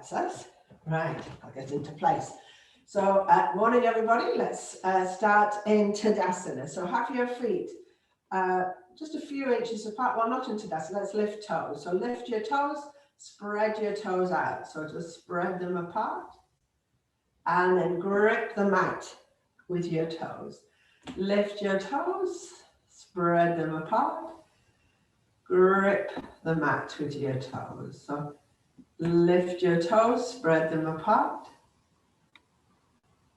That's us. Right, I'll get into place. So, morning everybody. Let's start in Tadasana. So have your feet just a few inches apart. Well, not in Tadasana, let's lift toes. So lift your toes, spread your toes out. So just spread them apart and then grip the mat with your toes. Lift your toes, spread them apart, grip the mat with your toes. So lift your toes, spread them apart,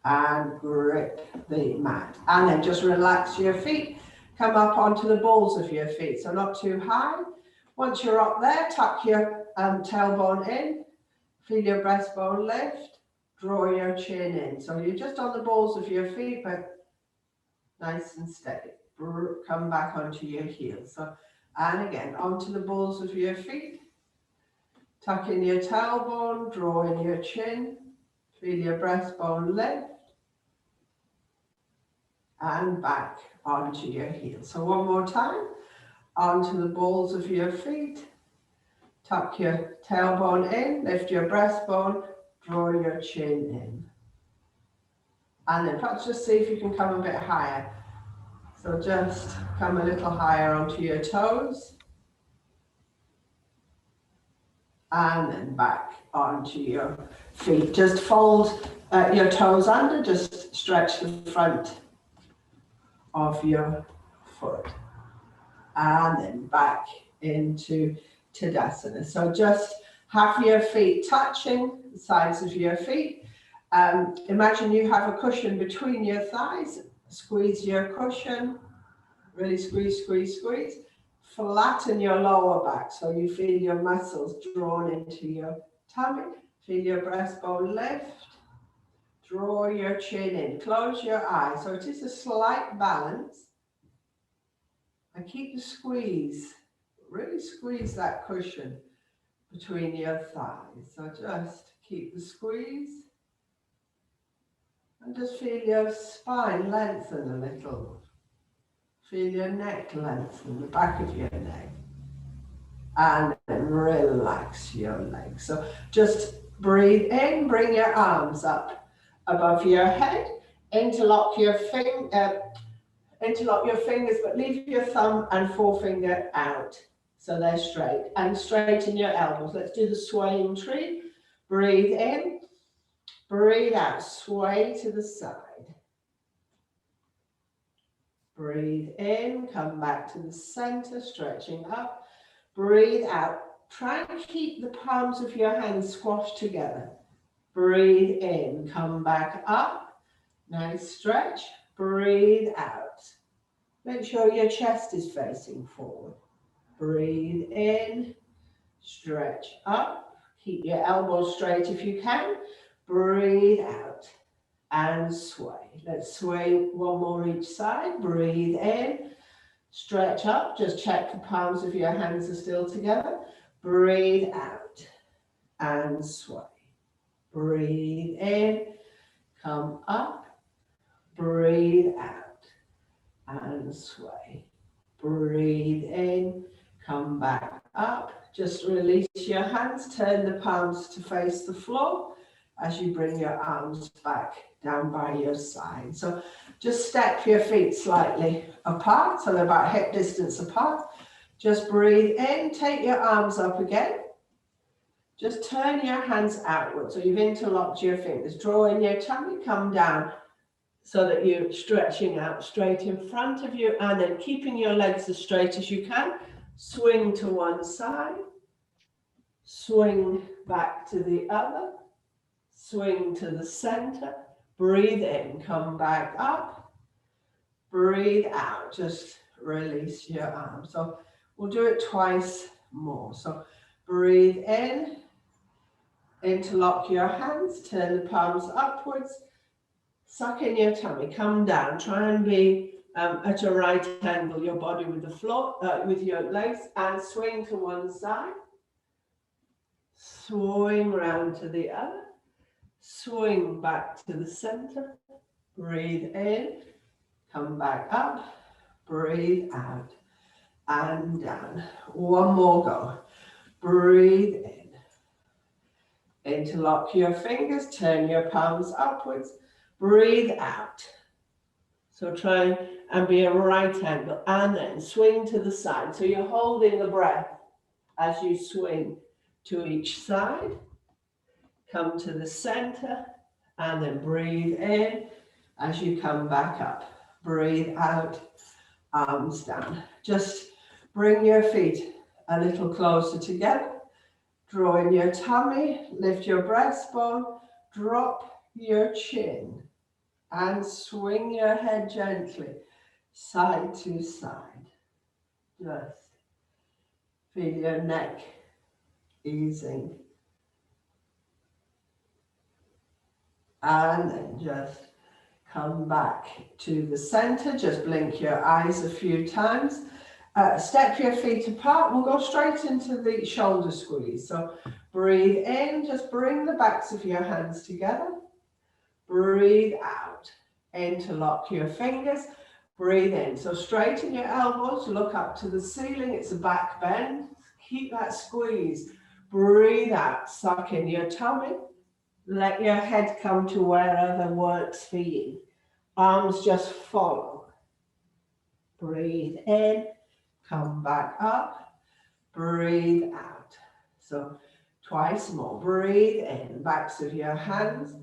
and grip the mat. And then just relax your feet. Come up onto the balls of your feet, so not too high. Once you're up there, tuck your tailbone in, feel your breastbone lift, draw your chin in. So you're just on the balls of your feet, but nice and steady. Come back onto your heels. So, and again, onto the balls of your feet. Tuck in your tailbone, draw in your chin, feel your breastbone lift, and back onto your heels. So one more time, onto the balls of your feet. Tuck your tailbone in, lift your breastbone, draw your chin in. And then perhaps just see if you can come a bit higher. So just come a little higher onto your toes. And then back onto your feet. Just fold your toes under, just stretch the front of your foot. And then back into Tadasana. So just have your feet touching the sides of your feet. Imagine you have a cushion between your thighs. Squeeze your cushion, really squeeze, squeeze, squeeze. Flatten your lower back so you feel your muscles drawn into your tummy. Feel your breastbone lift. Draw your chin in. Close your eyes. So it is a slight balance. And keep the squeeze. Really squeeze that cushion between your thighs. So just keep the squeeze. And just feel your spine lengthen a little. Feel your neck lengthen, the back of your neck. And then relax your legs. So just breathe in, bring your arms up above your head. Interlock your fingers, but leave your thumb and forefinger out. So they're straight. And straighten your elbows. Let's do the swaying tree. Breathe in, breathe out, sway to the side. Breathe in, come back to the center, stretching up. Breathe out. Try and keep the palms of your hands squashed together. Breathe in, come back up. Nice stretch. Breathe out. Make sure your chest is facing forward. Breathe in, stretch up. Keep your elbows straight if you can. Breathe out. And sway. Let's sway one more each side. Breathe in, stretch up. Just check the palms of your hands are still together. Breathe out and sway. Breathe in, come up. Breathe out and sway. Breathe in, come back up. Just release your hands. Turn the palms to face the floor as you bring your arms back down by your side. So just step your feet slightly apart, so they're about hip distance apart. Just breathe in, take your arms up again. Just turn your hands outward, so you've interlocked your fingers. Draw in your tummy, come down so that you're stretching out straight in front of you, and then keeping your legs as straight as you can. Swing to one side, swing back to the other. Swing to the center, breathe in, come back up, breathe out, just release your arms. So we'll do it twice more. So breathe in, interlock your hands, turn the palms upwards, suck in your tummy, come down, try and be at a right angle, your body with the floor, with your legs, and swing to one side, swing round to the other. Swing back to the center, breathe in, come back up, breathe out, and down. One more go. Breathe in, Interlock your fingers, turn your palms upwards, breathe out. So try and be a right angle, and then swing to the side. So you're holding the breath as you swing to each side. Come to the center, and then breathe in as you come back up. Breathe out, arms down. Just bring your feet a little closer together. Draw in your tummy, lift your breastbone, drop your chin, and swing your head gently, side to side. Just feel your neck easing. And then just come back to the center. Just blink your eyes a few times. Step your feet apart. We'll go straight into the shoulder squeeze. So breathe in. Just bring the backs of your hands together. Breathe out. Interlock your fingers. Breathe in. So straighten your elbows. Look up to the ceiling. It's a back bend. Keep that squeeze. Breathe out. Suck in your tummy. Let your head come to wherever works for you. Arms just follow. Breathe in. Come back up. Breathe out. So twice more. Breathe in. Backs of your hands.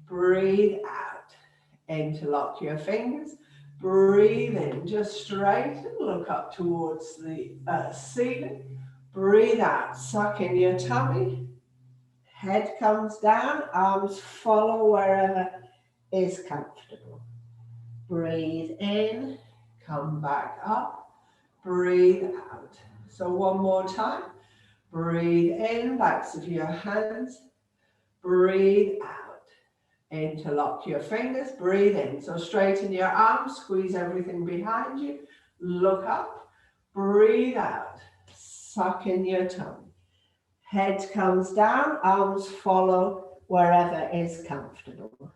Breathe out. Interlock your fingers. Breathe in. Just straighten. Look up towards the ceiling. Breathe out. Suck in your tummy. Head comes down. Arms follow wherever is comfortable. Breathe in. Come back up. Breathe out. So one more time. Breathe in, backs of your hands. Breathe out. Interlock your fingers. Breathe in. So straighten your arms. Squeeze everything behind you. Look up. Breathe out. Suck in your tummy. Head comes down. Arms follow wherever is comfortable.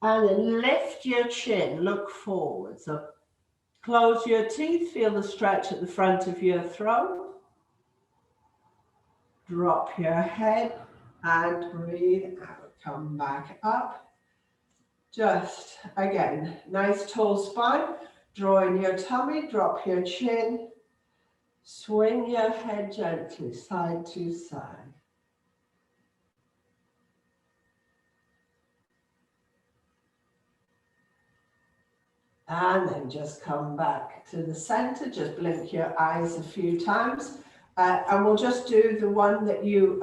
And then lift your chin. Look forward. So close your teeth, feel the stretch at the front of your throat. Drop your head and breathe out. Come back up. Just again, nice tall spine. Draw in your tummy, drop your chin. Swing your head gently side to side. And then just come back to the center. Just blink your eyes a few times. And we'll just do the one that you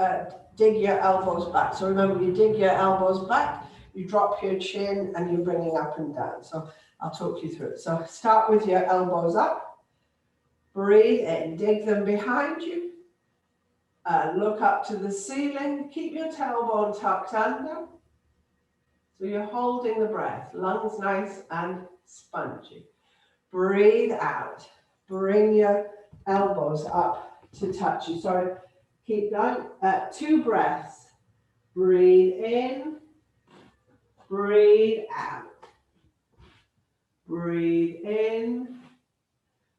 dig your elbows back. So remember, you dig your elbows back, you drop your chin, and you're bringing up and down. So I'll talk you through it. So start with your elbows up. Breathe in. Dig them behind you. Look up to the ceiling. Keep your tailbone tucked under. So you're holding the breath. Lungs nice and spongy. Breathe out. Bring your elbows up to touch you. Sorry, keep going. 2 breaths. Breathe in. Breathe out. Breathe in.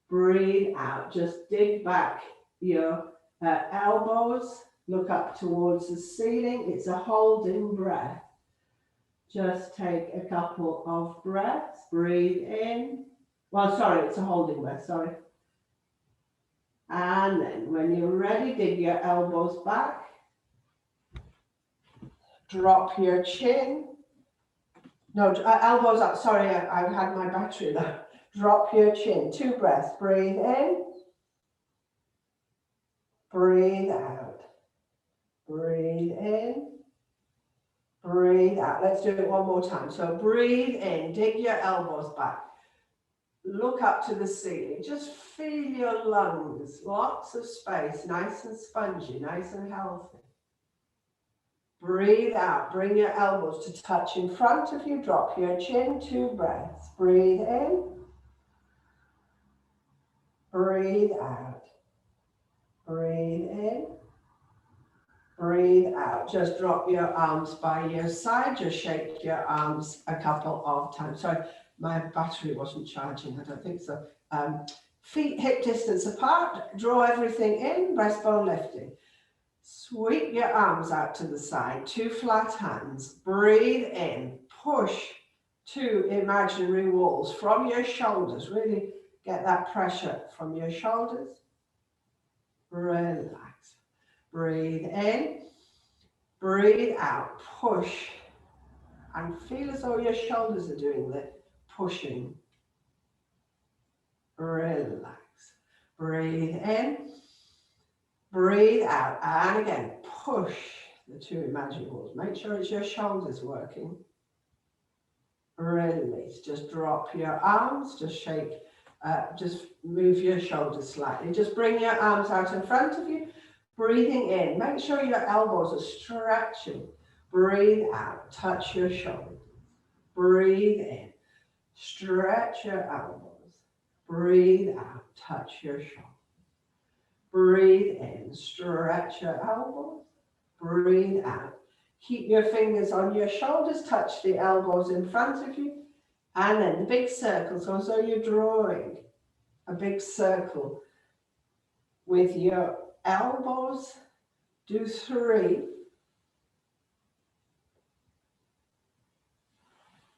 Breathe out. Just dig back your elbows. Look up towards the ceiling. It's a holding breath. Just take a couple of breaths. Breathe in. Well, sorry, it's a holding breath, sorry. And then when you're ready, dig your elbows back. Drop your chin. No, elbows up. Sorry, I had my battery low. Drop your chin. 2 breaths. Breathe in. Breathe out. Breathe in. Breathe out. Let's do it one more time. So breathe in. Dig your elbows back. Look up to the ceiling. Just feel your lungs. Lots of space. Nice and spongy. Nice and healthy. Breathe out. Bring your elbows to touch in front of you. Drop your chin. 2 breaths. Breathe in. Breathe out. Breathe in. Breathe out. Just drop your arms by your side. Just shake your arms a couple of times. Sorry, my battery wasn't charging. I don't think so. Feet hip distance apart. Draw everything in. Breastbone lifting. Sweep your arms out to the side, two flat hands. Breathe in, push two imaginary walls from your shoulders. Really get that pressure from your shoulders. Relax. Breathe in, breathe out, push. And feel as though your shoulders are doing the pushing. Relax. Breathe in, breathe out, and again, push the two imaginary walls. Make sure it's your shoulders working. Release. Just drop your arms, just shake, just move your shoulders slightly. Just bring your arms out in front of you. Breathing in, make sure your elbows are stretching. Breathe out, touch your shoulders. Breathe in, stretch your elbows. Breathe out, touch your shoulders. Breathe in, stretch your elbows. Breathe out. Keep your fingers on your shoulders, touch the elbows in front of you. And then the big circle, so as though you're drawing a big circle with your elbows. Do 3.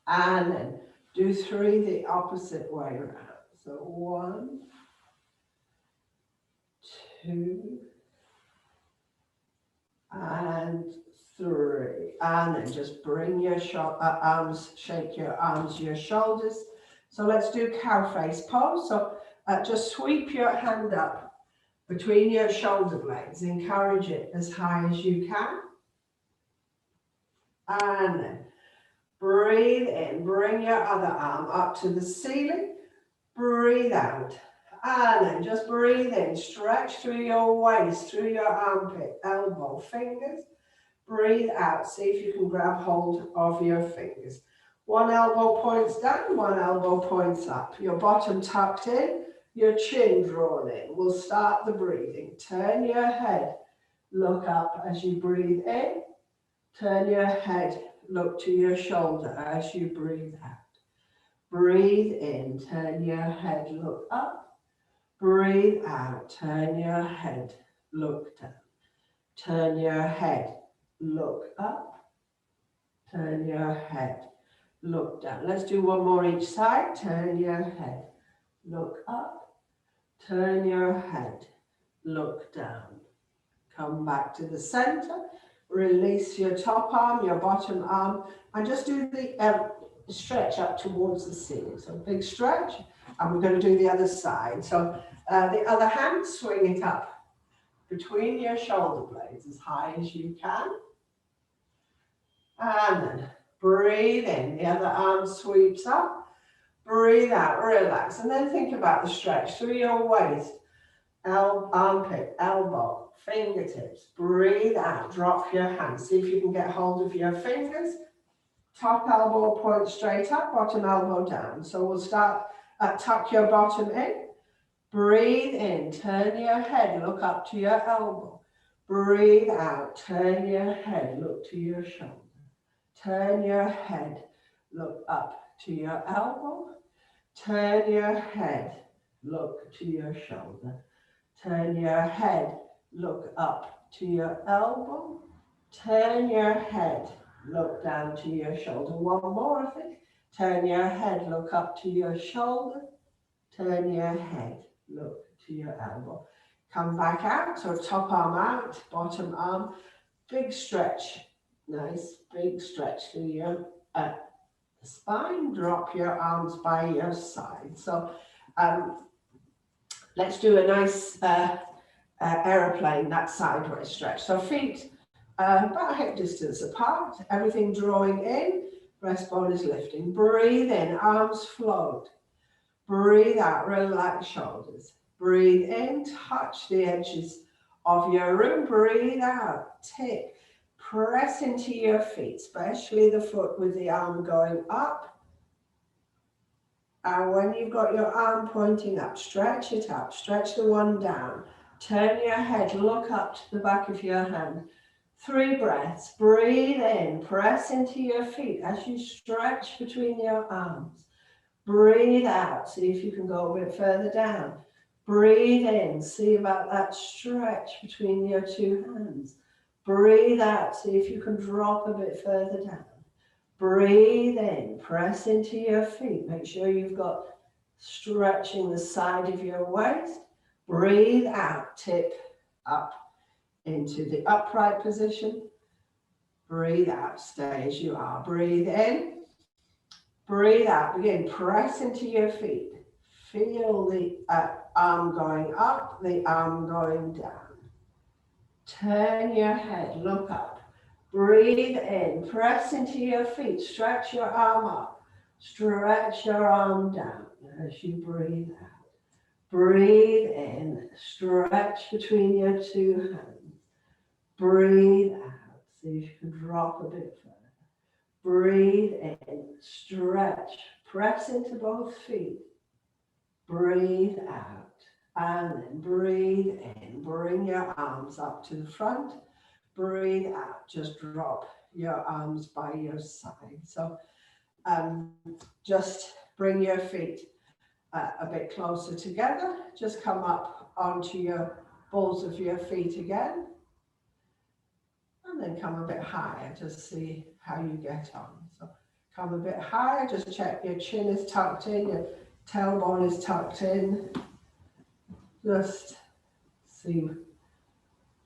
And then do 3 the opposite way around. So 1, 2, and 3. And then just bring your arms, shake your arms, your shoulders. So let's do cow face pose. So just sweep your hand up between your shoulder blades. Encourage it as high as you can. And then breathe in, bring your other arm up to the ceiling. Breathe out. And then just breathe in, stretch through your waist, through your armpit, elbow, fingers. Breathe out, see if you can grab hold of your fingers. One elbow points down, one elbow points up. Your bottom tucked in, your chin drawn in. We'll start the breathing. Turn your head, look up as you breathe in. Turn your head, look to your shoulder as you breathe out. Breathe in, turn your head, look up. Breathe out, turn your head, look down. Turn your head, look up. Turn your head, look down. Let's do one more each side. Turn your head, look up. Turn your head, look down. Come back to the center. Release your top arm, your bottom arm, and just do the stretch up towards the ceiling. So big stretch, and we're going to do the other side. So the other hand, swing it up between your shoulder blades as high as you can. And then breathe in, the other arm sweeps up. Breathe out, relax, and then think about the stretch through your waist, armpit, elbow, fingertips. Breathe out, drop your hands. See if you can get hold of your fingers. Top elbow point straight up, bottom elbow down. So we'll start, tuck your bottom in. Breathe in, turn your head, look up to your elbow. Breathe out, turn your head, look to your shoulder. Turn your head, look up to your elbow. Turn your head, look to your shoulder. Turn your head, look up to your elbow. Turn your head, look down to your shoulder. One more, I think. Turn your head, look up to your shoulder. Turn your head, look to your elbow. Come back out, so top arm out, bottom arm. Big stretch. Nice, big stretch through your spine. Drop your arms by your side. So let's do a nice aeroplane, that sideways stretch. So feet about hip distance apart, everything drawing in, breastbone is lifting. Breathe in, arms float. Breathe out, relax shoulders. Breathe in, touch the edges of your room. Breathe out, tip. Press into your feet, especially the foot with the arm going up. And when you've got your arm pointing up, stretch it up, stretch the one down. Turn your head, look up to the back of your hand. 3 breaths. Breathe in, press into your feet as you stretch between your arms. Breathe out, see if you can go a bit further down. Breathe in, see about that stretch between your two hands. Breathe out, see if you can drop a bit further down. Breathe in, press into your feet. Make sure you've got stretching the side of your waist. Breathe out, tip up into the upright position. Breathe out, stay as you are. Breathe in, breathe out. Begin, press into your feet. Feel the arm going up, the arm going down. Turn your head, look up. Breathe in, press into your feet, stretch your arm up, stretch your arm down as you breathe out. Breathe in, stretch between your two hands. Breathe out, see if you can drop a bit further. Breathe in, stretch, press into both feet. Breathe out, and then breathe in. Bring your arms up to the front. Breathe out, just drop your arms by your side. So just bring your feet a bit closer together. Just come up onto your balls of your feet again. And then come a bit higher, just see how you get on. So come a bit higher, just check your chin is tucked in, your tailbone is tucked in. Just see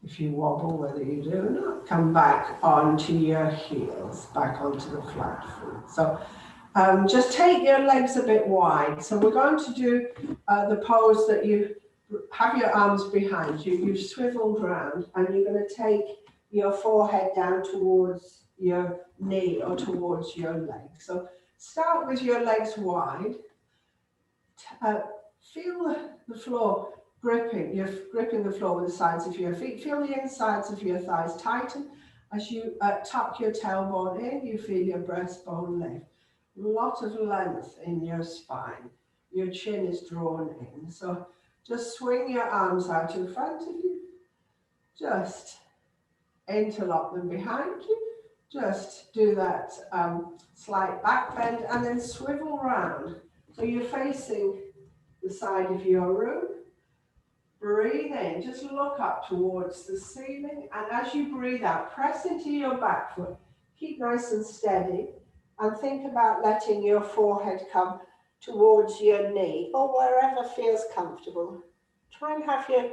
if you wobble, whether you do or not. Come back onto your heels, back onto the flat foot. So just take your legs a bit wide. So we're going to do the pose that you have your arms behind you. You've swiveled round and you're going to take your forehead down towards your knee or towards your leg. So start with your legs wide. Feel the floor gripping. You're gripping the floor with the sides of your feet. Feel the insides of your thighs tighten. As you tuck your tailbone in, you feel your breastbone lift. A lot of length in your spine. Your chin is drawn in. So just swing your arms out in front of you. Just interlock them behind you. Just do that slight back bend and then swivel round. So you're facing the side of your room. Breathe in, just look up towards the ceiling, and as you breathe out, press into your back foot. Keep nice and steady, and think about letting your forehead come towards your knee or wherever feels comfortable. Try and have your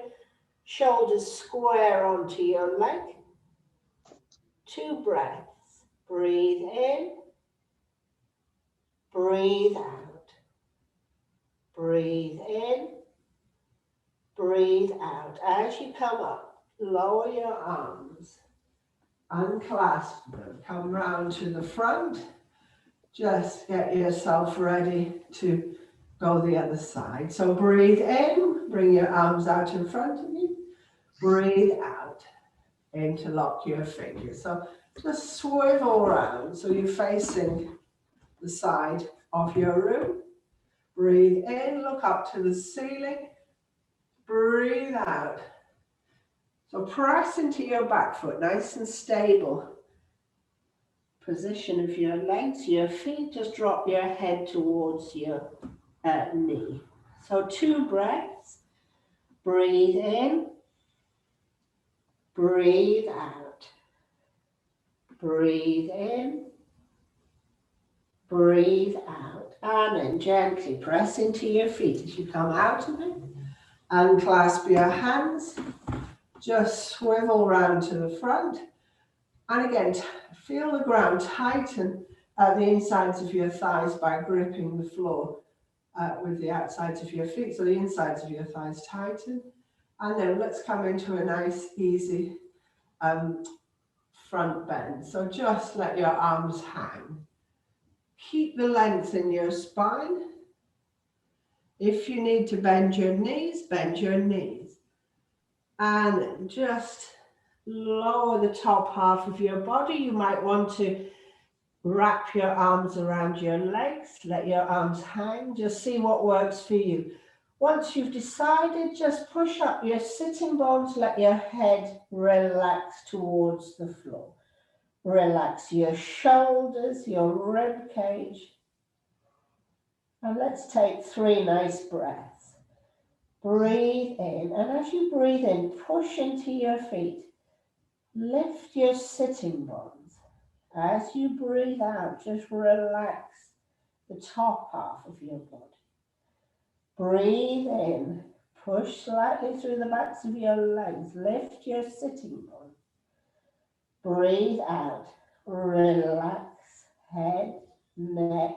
shoulders square onto your leg. 2 breaths. Breathe in, breathe out. Breathe in, breathe out. As you come up, lower your arms, unclasp them, come round to the front. Just get yourself ready to go the other side. So breathe in, bring your arms out in front of you. Breathe out, interlock your fingers. So just swivel around so you're facing the side of your room. Breathe in, look up to the ceiling. Breathe out. So press into your back foot, nice and stable. Position of your legs, your feet, just drop your head towards your knee. So 2 breaths. Breathe in. Breathe out. Breathe in. Breathe out. And then gently press into your feet as you come out of it. Unclasp your hands. Just swivel round to the front. And again, feel the ground tighten the insides of your thighs by gripping the floor with the outsides of your feet. So the insides of your thighs tighten. And then let's come into a nice, easy front bend. So just let your arms hang. Keep the length in your spine. If you need to bend your knees, bend your knees. And then just lower the top half of your body. You might want to wrap your arms around your legs, let your arms hang, just see what works for you. Once you've decided, just push up your sitting bones, let your head relax towards the floor. Relax your shoulders, your rib cage. And let's take 3 nice breaths. Breathe in, and as you breathe in, push into your feet. Lift your sitting bones. As you breathe out, just relax the top half of your body. Breathe in, push slightly through the backs of your legs, lift your sitting bones. Breathe out, relax head, neck,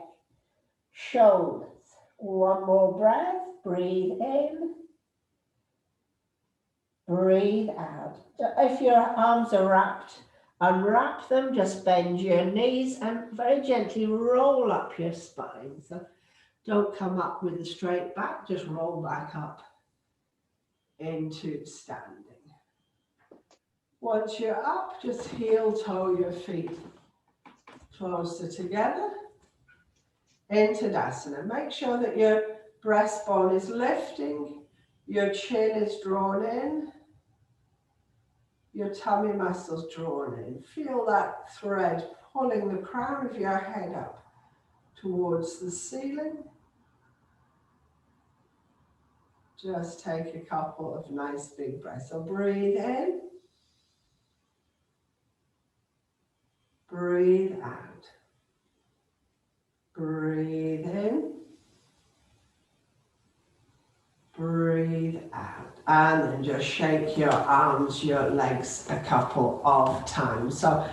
shoulders. One more breath, breathe in, breathe out. If your arms are wrapped, unwrap them, just bend your knees and very gently roll up your spine. So don't come up with a straight back, just roll back up into standing. Once you're up, just heel toe your feet closer together into Tadasana. Make sure that your breastbone is lifting, your chin is drawn in, your tummy muscles drawn in. Feel that thread pulling the crown of your head up towards the ceiling. Just take a couple of nice big breaths. So breathe in, breathe out. Breathe in, breathe out. And then just shake your arms, your legs a couple of times. So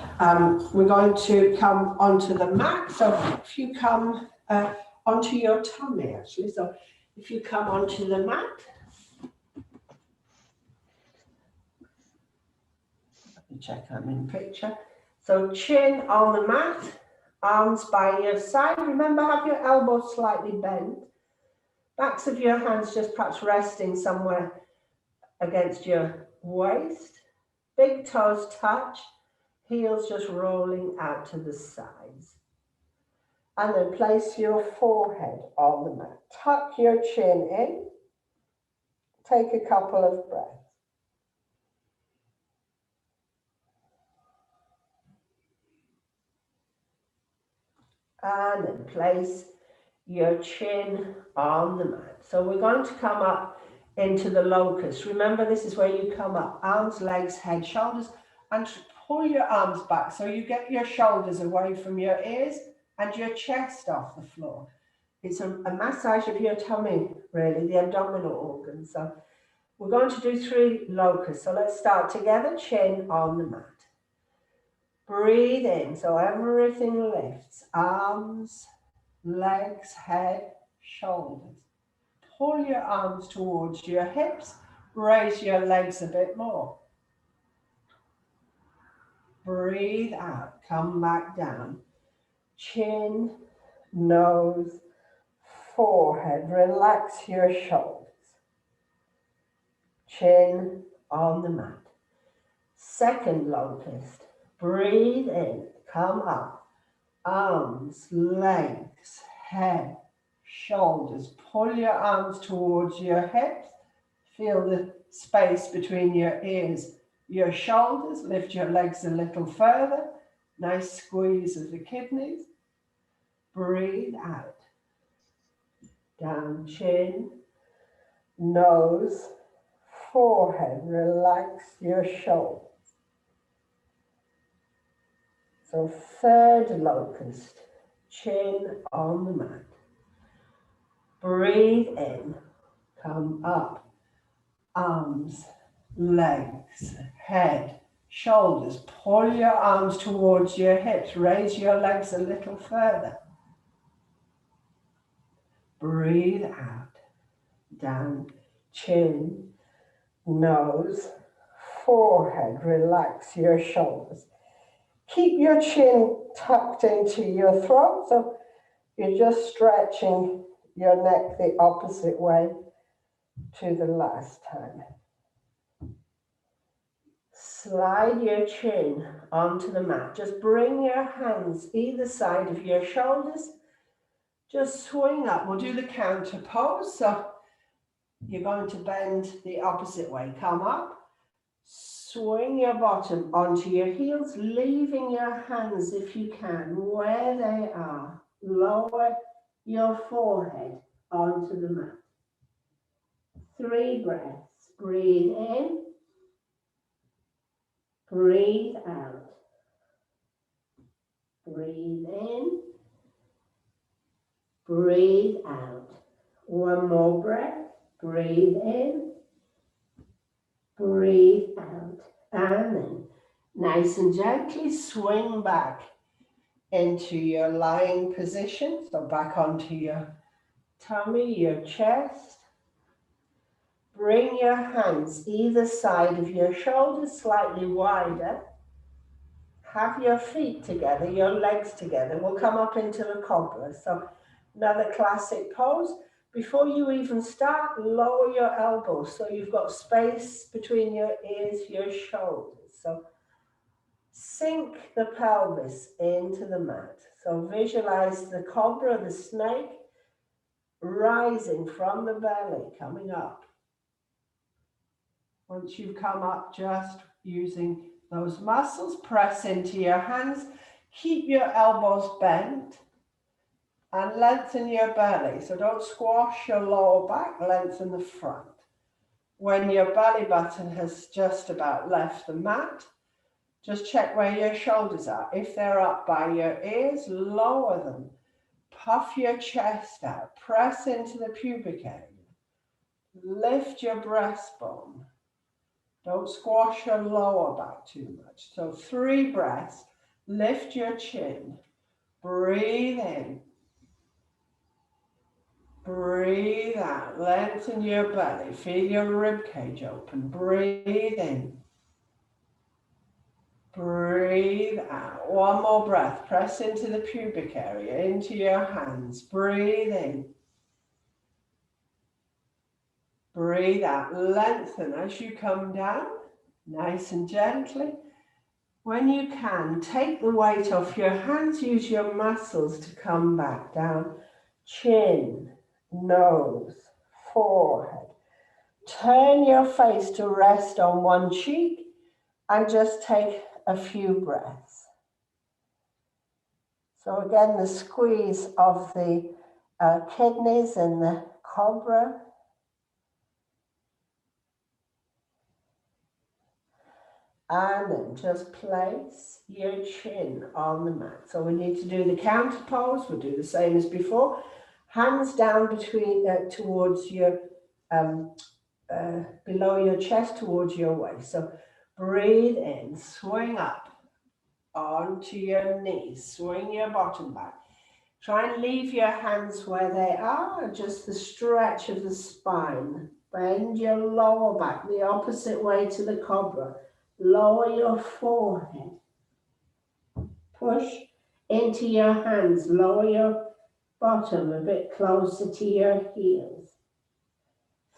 we're going to come onto the mat. So if you come onto your tummy, actually. So if you come onto the mat, let me check I'm in picture. So chin on the mat, arms by your side. Remember, have your elbows slightly bent. Backs of your hands just perhaps resting somewhere against your waist. Big toes touch, heels just rolling out to the sides. And then place your forehead on the mat. Tuck your chin in. Take a couple of breaths. And then place your chin on the mat. So we're going to come up into the locust. Remember, this is where you come up, arms, legs, head, shoulders, and pull your arms back so you get your shoulders away from your ears and your chest off the floor. It's a massage of your tummy, really, the abdominal organ. So we're going to do 3 locusts. So let's start together, chin on the mat. Breathe in, so everything lifts, arms, legs, head, shoulders. Pull your arms towards your hips, raise your legs a bit more. Breathe out, come back down. Chin, nose, forehead, relax your shoulders. Chin on the mat. Second locust, breathe in, come up. Arms, legs, head, shoulders. Pull your arms towards your hips. Feel the space between your ears, your shoulders. Lift your legs a little further. Nice squeeze of the kidneys. Breathe out. Down, chin, nose, forehead. Relax your shoulders. So third locust, chin on the mat. Breathe in, come up, arms, legs, head, shoulders. Pull your arms towards your hips, raise your legs a little further. Breathe out, down, chin, nose, forehead. Relax your shoulders. Keep your chin tucked into your throat, so you're just stretching your neck the opposite way to the last time. Slide your chin onto the mat. Just bring your hands either side of your shoulders. Just swing up. We'll do the counter pose. So you're going to bend the opposite way. Come up. Swing your bottom onto your heels, leaving your hands, if you can, where they are. Lower your forehead onto the mat. 3 breaths. Breathe in, breathe out. Breathe in, breathe out. One more breath. Breathe in, breathe out. And then nice and gently swing back into your lying position. So back onto your tummy, your chest. Bring your hands either side of your shoulders slightly wider. Have your feet together, your legs together. We'll come up into the cobra. So another classic pose. Before you even start, lower your elbows so you've got space between your ears, your shoulders. So sink the pelvis into the mat. So visualize the cobra, the snake, rising from the belly, coming up. Once you've come up, just using those muscles, press into your hands, keep your elbows bent and lengthen your belly. So don't squash your lower back, lengthen the front. When your belly button has just about left the mat, just check where your shoulders are. If they're up by your ears, lower them. Puff your chest out, press into the pubic area. Lift your breastbone. Don't squash your lower back too much. So 3 breaths. Lift your chin. Breathe in. Breathe out. Lengthen your belly. Feel your rib cage open. Breathe in. Breathe out. One more breath. Press into the pubic area, into your hands. Breathe in. Breathe out. Lengthen as you come down. Nice and gently. When you can, take the weight off your hands, use your muscles to come back down. Chin, nose, forehead. Turn your face to rest on one cheek and just take a few breaths. So again, the squeeze of the kidneys in the cobra. And then just place your chin on the mat. So we need to do the counter pose. We'll do the same as before. Hands down between towards your below your chest, towards your waist. So breathe in, swing up onto your knees, swing your bottom back. Try and leave your hands where they are, just the stretch of the spine. Bend your lower back the opposite way to the cobra. Lower your forehead. Push into your hands. Lower your bottom a bit closer to your heels.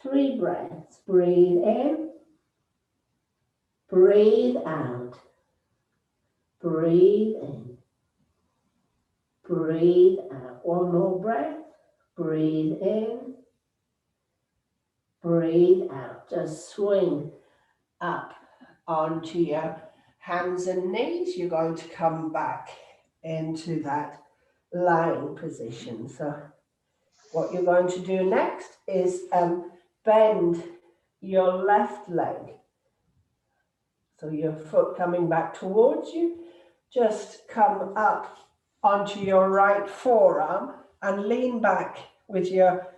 3 breaths. Breathe in. Breathe out. Breathe in. Breathe out. One more breath. Breathe in. Breathe out. Just swing up onto your hands and knees. You're going to come back into that lying position. So what you're going to do next is bend your left leg. So your foot coming back towards you. Just come up onto your right forearm and lean back with your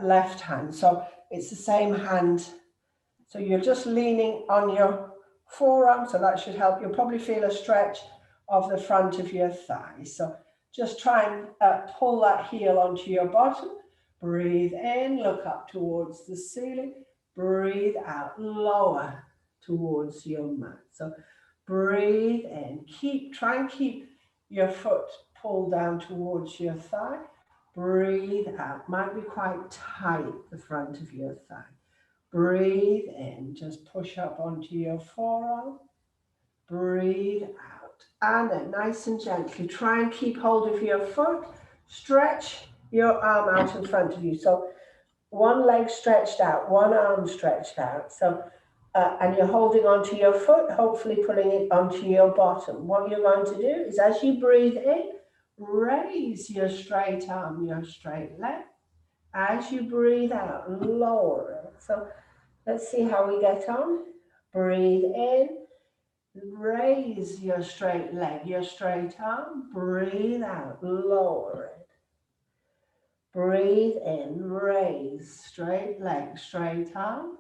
left hand. So it's the same hand. So you're just leaning on your forearm, so that should help. You'll probably feel a stretch of the front of your thigh. So just try and pull that heel onto your bottom. Breathe in, look up towards the ceiling. Breathe out, lower towards your mat. So breathe in. Try and keep your foot pulled down towards your thigh. Breathe out. Might be quite tight, the front of your thigh. Breathe in, just push up onto your forearm. Breathe out. And then nice and gently, try and keep hold of your foot. Stretch your arm out in front of you. So one leg stretched out, one arm stretched out. So, and you're holding onto your foot, hopefully pulling it onto your bottom. What you're going to do is as you breathe in, raise your straight arm, your straight leg. As you breathe out, lower it. So let's see how we get on. Breathe in, raise your straight leg, your straight arm. Breathe out, lower it. Breathe in, raise, straight leg, straight arm.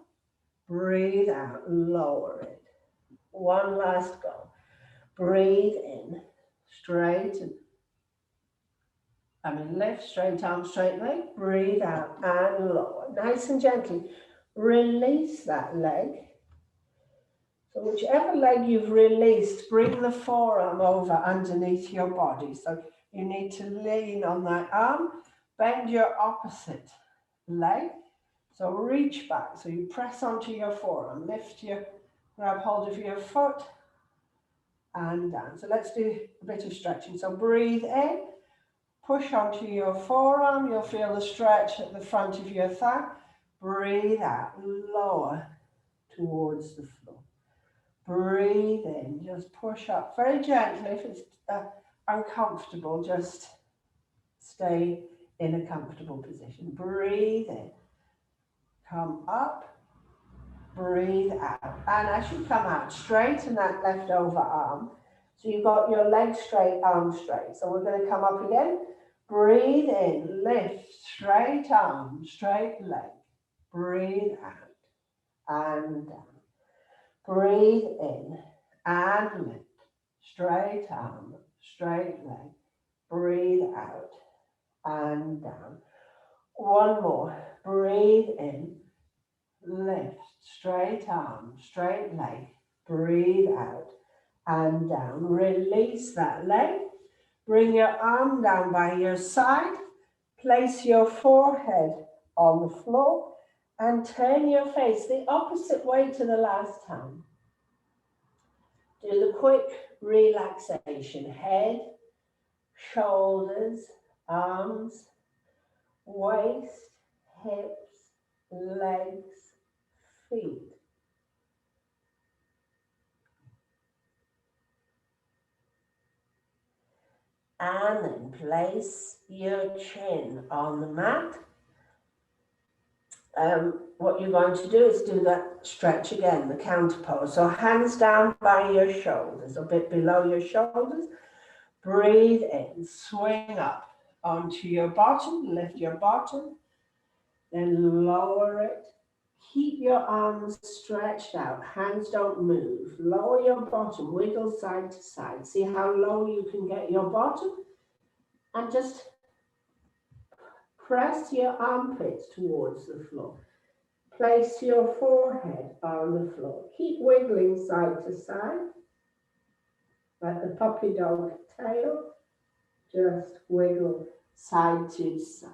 Breathe out, lower it. One last go. Breathe in, straighten. Lift, straight arm, straight leg. Breathe out and lower. Nice and gently. Release that leg. So whichever leg you've released, bring the forearm over underneath your body. So you need to lean on that arm. Bend your opposite leg. So reach back. So you press onto your forearm. Grab hold of your foot and down. So let's do a bit of stretching. So breathe in. Push onto your forearm. You'll feel the stretch at the front of your thigh. Breathe out. Lower towards the floor. Breathe in. Just push up very gently. If it's uncomfortable, just stay in a comfortable position. Breathe in. Come up. Breathe out. And as you come out, straighten that left over arm. So you've got your leg straight, arm straight. So we're going to come up again. Breathe in, lift, straight arm, straight leg. Breathe out and down. Breathe in and lift, straight arm, straight leg. Breathe out and down. One more. Breathe in, lift, straight arm, straight leg. Breathe out and down. Release that leg. Bring your arm down by your side. Place your forehead on the floor and turn your face the opposite way to the last time. Do the quick relaxation. Head, shoulders, arms, waist, hips, legs, feet. And then place your chin on the mat. What you're going to do is do that stretch again, the counter pose. So hands down by your shoulders, a bit below your shoulders. Breathe in, swing up onto your bottom, lift your bottom, then lower it. Keep your arms stretched out, hands don't move. Lower your bottom, wiggle side to side. See how low you can get your bottom. And just press your armpits towards the floor. Place your forehead on the floor. Keep wiggling side to side, like the puppy dog tail. Just wiggle side to side.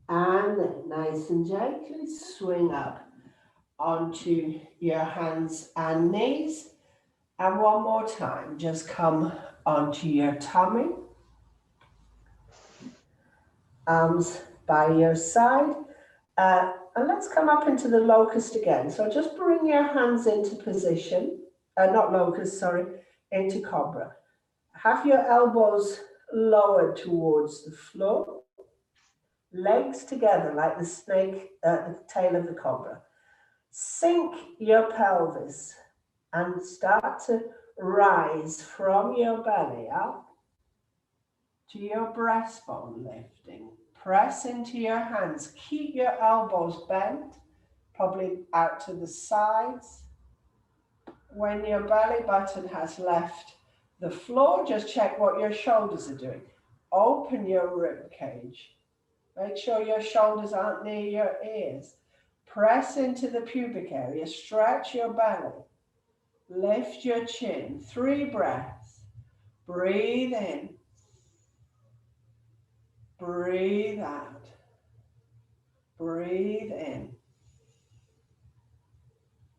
And then nice and gently swing up onto your hands and knees. And one more time, just come onto your tummy. Arms by your side. And let's come up into the locust again. So just bring your hands into position. Not locust, sorry, into cobra. Have your elbows lowered towards the floor. Legs together like the snake, the tail of the cobra. Sink your pelvis and start to rise from your belly up to your breastbone lifting. Press into your hands. Keep your elbows bent, probably out to the sides. When your belly button has left the floor, just check what your shoulders are doing. Open your rib cage. Make sure your shoulders aren't near your ears. Press into the pubic area. Stretch your belly. Lift your chin. 3 breaths. Breathe in. Breathe out. Breathe in.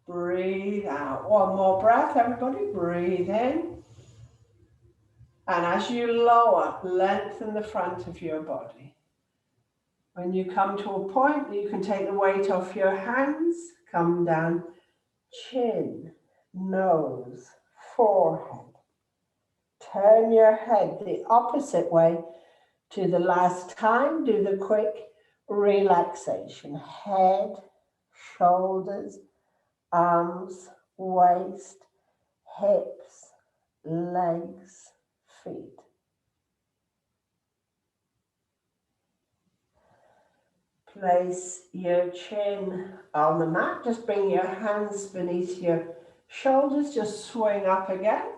Breathe out. One more breath, everybody. Breathe in. And as you lower, lengthen the front of your body. When you come to a point that you can take the weight off your hands, come down, chin, nose, forehead. Turn your head the opposite way To the last time, do the quick relaxation. Head, shoulders, arms, waist, hips, legs, feet. Place your chin on the mat. Just bring your hands beneath your shoulders. Just swing up again.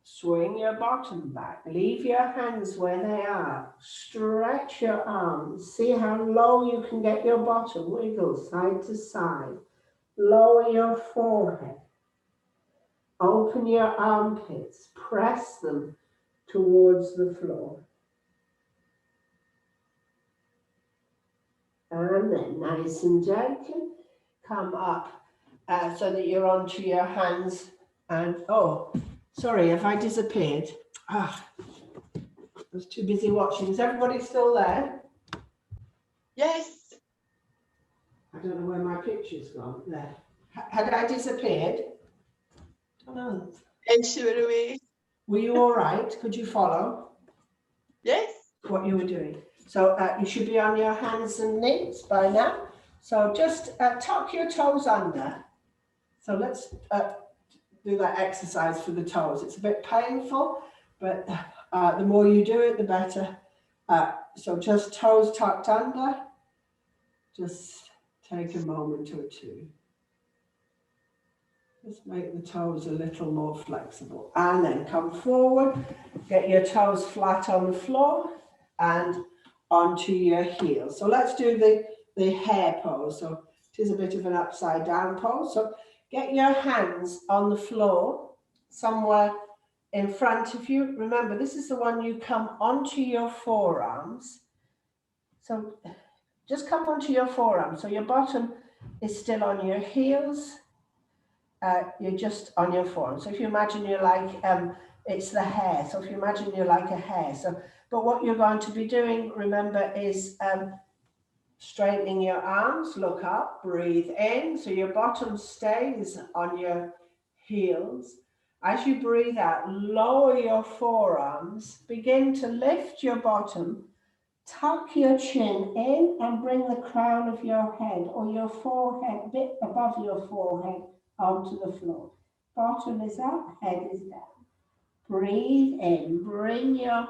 Swing your bottom back. Leave your hands where they are. Stretch your arms. See how low you can get your bottom. Wiggle side to side. Lower your forehead. Open your armpits. Press them towards the floor. And then nice and gently come up so that you're onto your hands. And oh, sorry, have I disappeared? I was too busy watching. Is everybody still there? Yes. I don't know where my picture's gone. There. Had I disappeared? I don't know. And she went away. Were you all right? Could you follow? Yes. What you were doing? So you should be on your hands and knees by now. So just tuck your toes under. So let's do that exercise for the toes. It's a bit painful, but the more you do it, the better. So just toes tucked under. Just take a moment or two. Just make the toes a little more flexible. And then come forward. Get your toes flat on the floor and onto your heels. So let's do the hare pose. So it is a bit of an upside down pose. So get your hands on the floor somewhere in front of you. Remember, this is the one you come onto your forearms. So just come onto your forearms. So your bottom is still on your heels. You're just on your forearms. So if you imagine you're like, it's the hare. So if you imagine you're like a hare. So, but what you're going to be doing, remember, is straightening your arms, look up, breathe in. So your bottom stays on your heels. As you breathe out, lower your forearms, begin to lift your bottom, tuck your chin in and bring the crown of your head or your forehead a bit above your forehead onto the floor. Bottom is up, head is down. Breathe in, bring your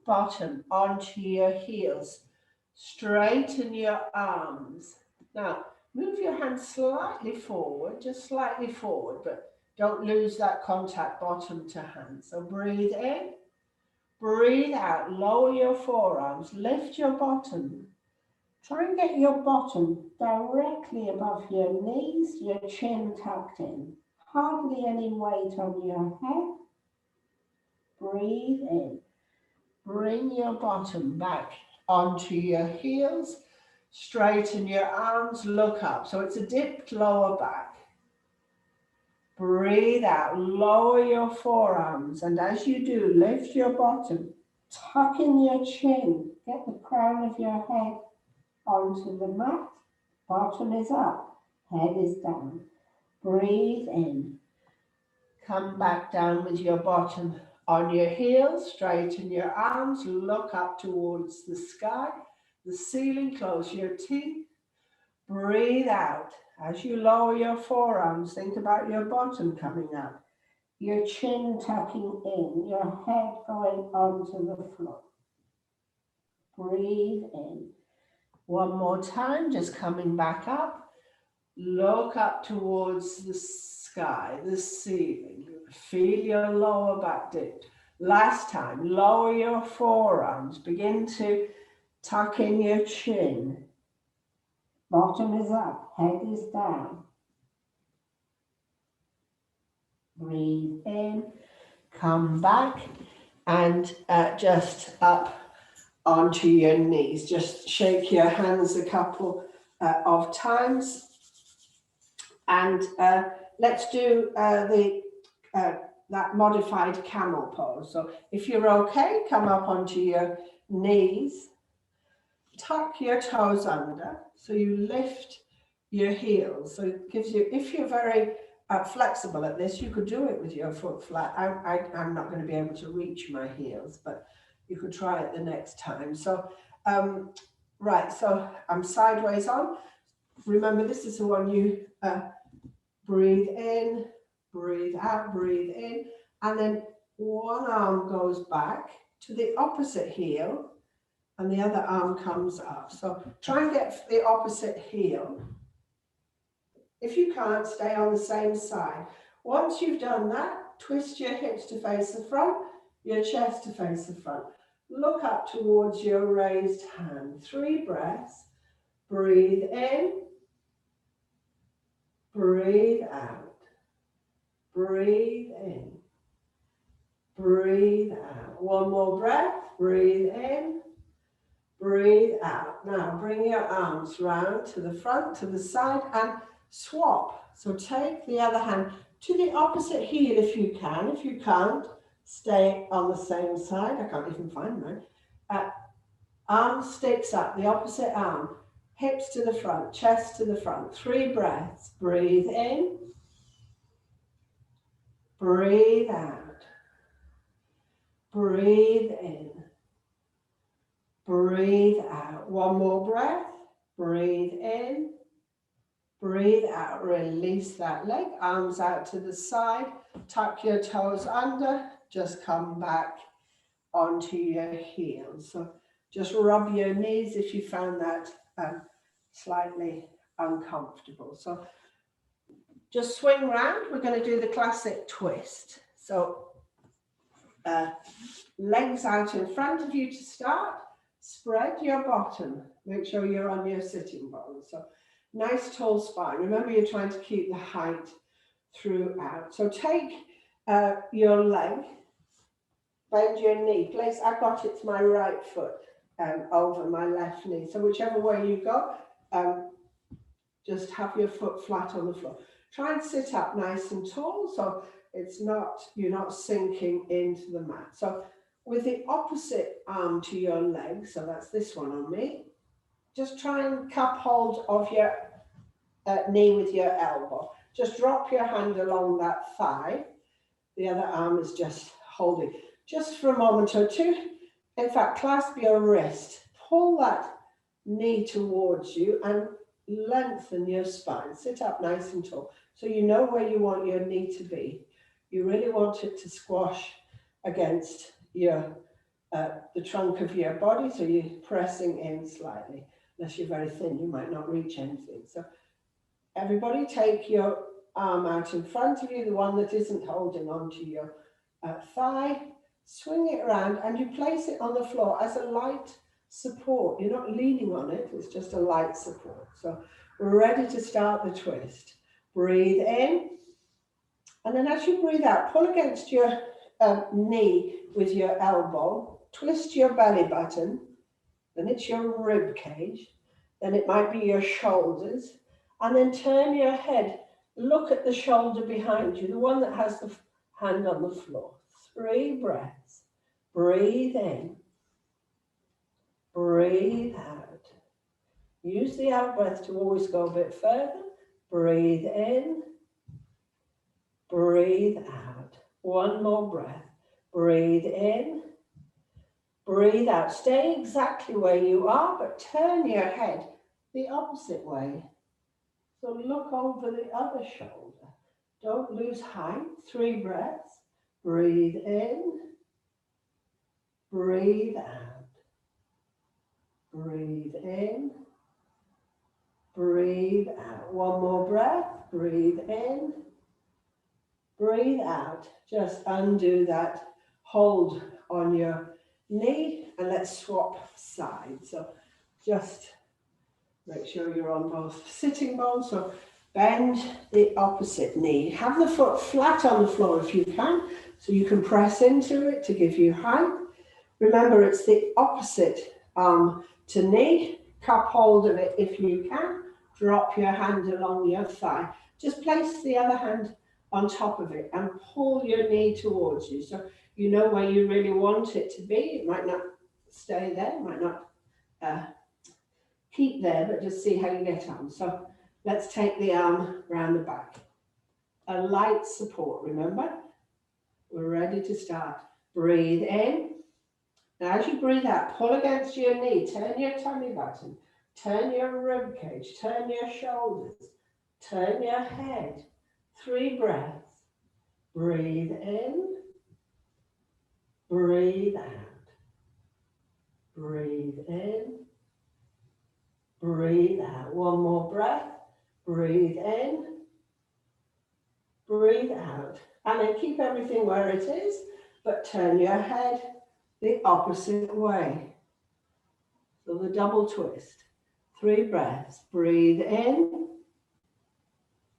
bottom onto your heels. Straighten your arms. Now, move your hands slightly forward, just slightly forward, but don't lose that contact bottom to hand. So breathe in, breathe out, lower your forearms, lift your bottom. Try and get your bottom directly above your knees, your chin tucked in. Hardly any weight on your head. Breathe in. Bring your bottom back onto your heels. Straighten your arms, look up. So it's a dipped lower back. Breathe out, lower your forearms. And as you do, lift your bottom, tuck in your chin, get the crown of your head onto the mat. Bottom is up, head is down. Breathe in. Come back down with your bottom on your heels, straighten your arms, look up towards the sky, the ceiling, close your teeth. Breathe out. As you lower your forearms, think about your bottom coming up, your chin tucking in, your head going onto the floor. Breathe in. One more time, just coming back up. Look up towards the sky, the ceiling. Feel your lower back dip. Last time, lower your forearms. Begin to tuck in your chin. Bottom is up, head is down. Breathe in, come back, and just up onto your knees. Just shake your hands a couple of times. And let's do that modified camel pose. So if you're okay, come up onto your knees, tuck your toes under, so you lift your heels. So it gives you, if you're very flexible at this, you could do it with your foot flat. I'm not going to be able to reach my heels, but you could try it the next time. So, right, so I'm sideways on. Remember, this is the one you breathe in, breathe out, breathe in, and then one arm goes back to the opposite heel and the other arm comes up. So try and get the opposite heel. If you can't, stay on the same side. Once you've done that, twist your hips to face the front, your chest to face the front. Look up towards your raised hand. 3 breaths. Breathe in. Breathe out. Breathe in. Breathe out. One more breath. Breathe in. Breathe out. Now bring your arms round to the front, to the side, and swap. So take the other hand to the opposite heel if you can. If you can't, stay on the same side. I can't even find mine. Arm sticks up, the opposite arm. Hips to the front, chest to the front. 3 breaths. Breathe in. Breathe out. Breathe in. Breathe out. One more breath. Breathe in. Breathe out. Release that leg. Arms out to the side. Tuck your toes under. Just come back onto your heels. So just rub your knees if you found that slightly uncomfortable. So just swing round. We're going to do the classic twist. So legs out in front of you to start. Spread your bottom. Make sure you're on your sitting bones. So nice tall spine. Remember, you're trying to keep the height throughout. So take your leg, bend your knee. Place, I've got it to my right foot over my left knee. So whichever way you go, just have your foot flat on the floor. Try and sit up nice and tall, so it's not, you're not sinking into the mat. So with the opposite arm to your leg, so that's this one on me, just try and cup hold of your knee with your elbow. Just drop your hand along that thigh. The other arm is just holding. Just for a moment or two, in fact, clasp your wrist. Pull that knee towards you and lengthen your spine. Sit up nice and tall. So you know where you want your knee to be. You really want it to squash against your the trunk of your body, so you're pressing in slightly. Unless you're very thin, you might not reach anything. So everybody take your arm out in front of you, the one that isn't holding onto your thigh. Swing it around and you place it on the floor as a light support. You're not leaning on it, it's just a light support. So we're ready to start the twist. Breathe in. And then as you breathe out, pull against your knee with your elbow. Twist your belly button. Then it's your rib cage. Then it might be your shoulders. And then turn your head. Look at the shoulder behind you, the one that has the hand on the floor. 3 breaths. Breathe in. Breathe out. Use the out breath to always go a bit further. Breathe in. Breathe out. One more breath. Breathe in. Breathe out. Stay exactly where you are, but turn your head the opposite way. So look over the other shoulder. Don't lose height. 3 breaths. Breathe in. Breathe out. Breathe in. Breathe out. One more breath. Breathe in. Breathe out. Just undo that hold on your knee and let's swap sides. So just make sure you're on both sitting bones. So bend the opposite knee. Have the foot flat on the floor if you can, so you can press into it to give you height. Remember, it's the opposite arm to knee. Cup hold of it if you can. Drop your hand along your thigh. Just place the other hand on top of it and pull your knee towards you. So you know where you really want it to be. It might not stay there, it might not keep there, but just see how you get on. So let's take the arm round the back. A light support, remember? We're ready to start. Breathe in. Now, as you breathe out, pull against your knee, turn your tummy button, turn your rib cage, turn your shoulders, turn your head. 3 breaths. Breathe in, breathe out. Breathe in, breathe out. One more breath. Breathe in, breathe out. And then keep everything where it is, but turn your head the opposite way. So the double twist. 3 breaths. Breathe in,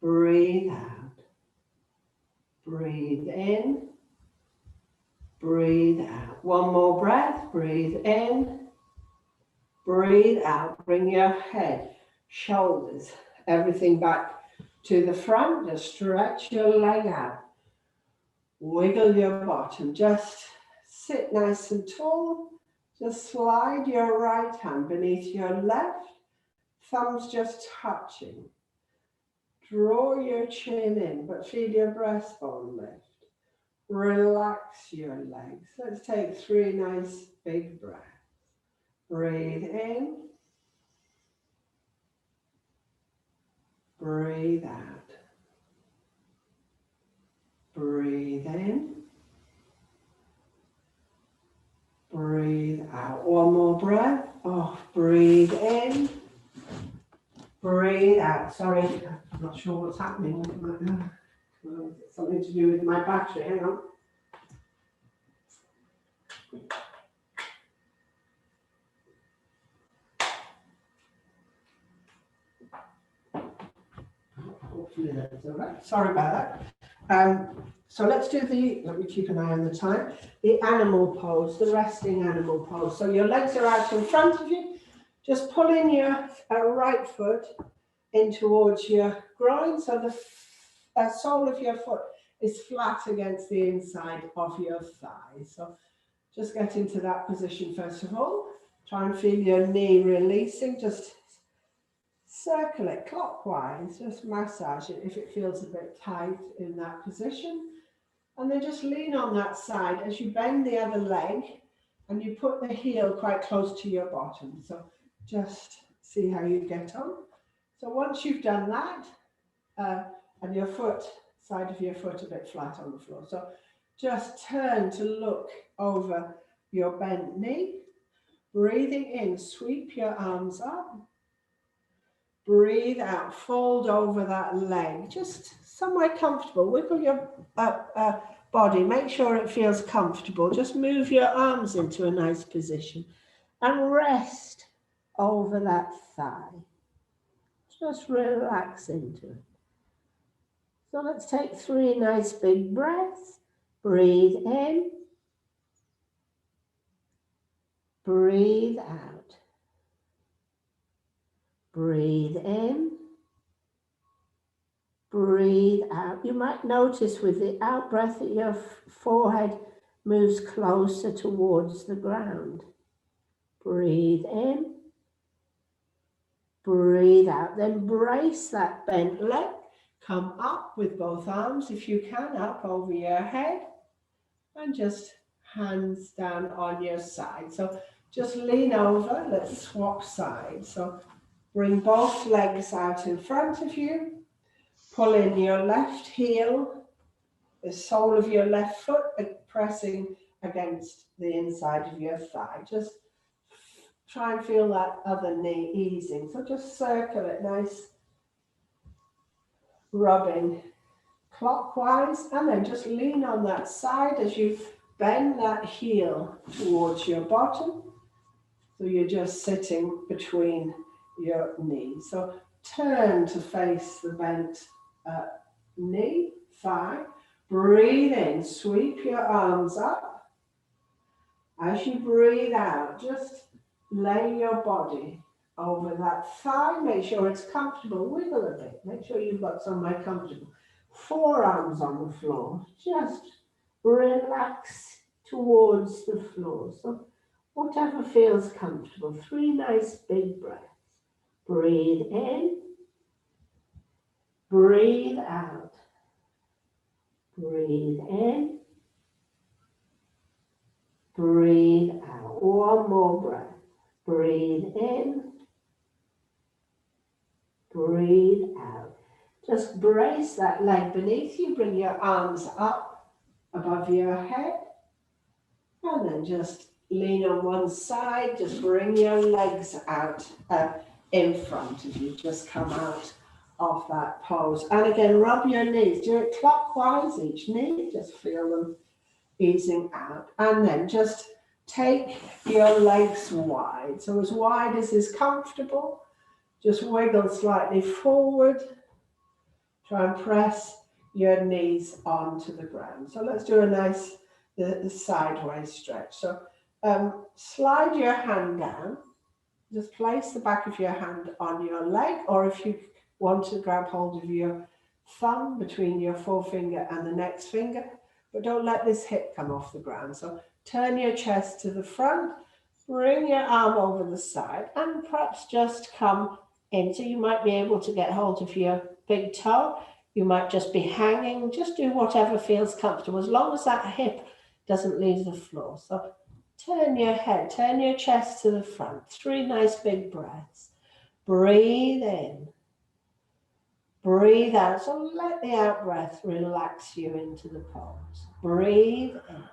breathe out. Breathe in, breathe out. One more breath. Breathe in, breathe out. Bring your head, shoulders, everything back to the front. Just stretch your leg out. Wiggle your bottom. Just sit nice and tall. Just slide your right hand beneath your left. Thumbs just touching. Draw your chin in, but feel your breastbone lift. Relax your legs. Let's take 3 nice big breaths. Breathe in. Breathe out. Breathe in. Breathe out. One more breath. Oh, breathe in. Breathe out. Sorry, I'm not sure what's happening with my, something to do with my battery. Hang on. Hopefully that's all right. Sorry about that. So let's do let me keep an eye on the time, the animal pose, the resting animal pose. So your legs are out in front of you. Just pull in your right foot in towards your groin, so the sole of your foot is flat against the inside of your thigh. So just get into that position first of all. Try and feel your knee releasing. Just circle it clockwise. Just massage it if it feels a bit tight in that position. And then just lean on that side as you bend the other leg and you put the heel quite close to your bottom. So just see how you get on. So once you've done that, and your side of your foot a bit flat on the floor. So just turn to look over your bent knee. Breathing in, sweep your arms up. Breathe out, fold over that leg, just somewhere comfortable. Wiggle your body, make sure it feels comfortable. Just move your arms into a nice position and rest over that thigh. Just relax into it. So let's take 3 nice big breaths. Breathe in, breathe out. Breathe in, breathe out. You might notice with the out breath that your forehead moves closer towards the ground. Breathe in, breathe out. Then brace that bent leg. Come up with both arms, if you can, up over your head. And just hands down on your side. So just lean over. Let's swap sides. So bring both legs out in front of you. Pull in your left heel, the sole of your left foot pressing against the inside of your thigh. Just try and feel that other knee easing. So just circle it, nice rubbing clockwise, and then just lean on that side as you bend that heel towards your bottom. So you're just sitting between your knees. So turn to face the bent knee, thigh. Breathe in, sweep your arms up. As you breathe out, just lay your body over that thigh. Make sure it's comfortable. Wiggle a bit. Make sure you've got somewhere comfortable. Forearms on the floor. Just relax towards the floor. So whatever feels comfortable. 3 nice big breaths. Breathe in. Breathe out. Breathe in. breathe out. One more breath. Breathe in, breathe out. Just brace that leg beneath you. Bring your arms up above your head. And then just lean on one side. Just bring your legs out in front of you. Just come out of that pose. And again, rub your knees. Do it clockwise each knee. Just feel them easing out. And then just take your legs wide. So as wide as is comfortable. Just wiggle slightly forward. Try and press your knees onto the ground. So let's do a nice the sideways stretch. So slide your hand down. Just place the back of your hand on your leg, or if you want to grab hold of your thumb between your forefinger and the next finger, but don't let this hip come off the ground. So turn your chest to the front, bring your arm over the side, and perhaps just come in. So you might be able to get hold of your big toe. You might just be hanging. Just do whatever feels comfortable, as long as that hip doesn't leave the floor. So turn your head, turn your chest to the front. 3 nice big breaths. Breathe in. Breathe out. So let the out breath relax you into the pose. Breathe in.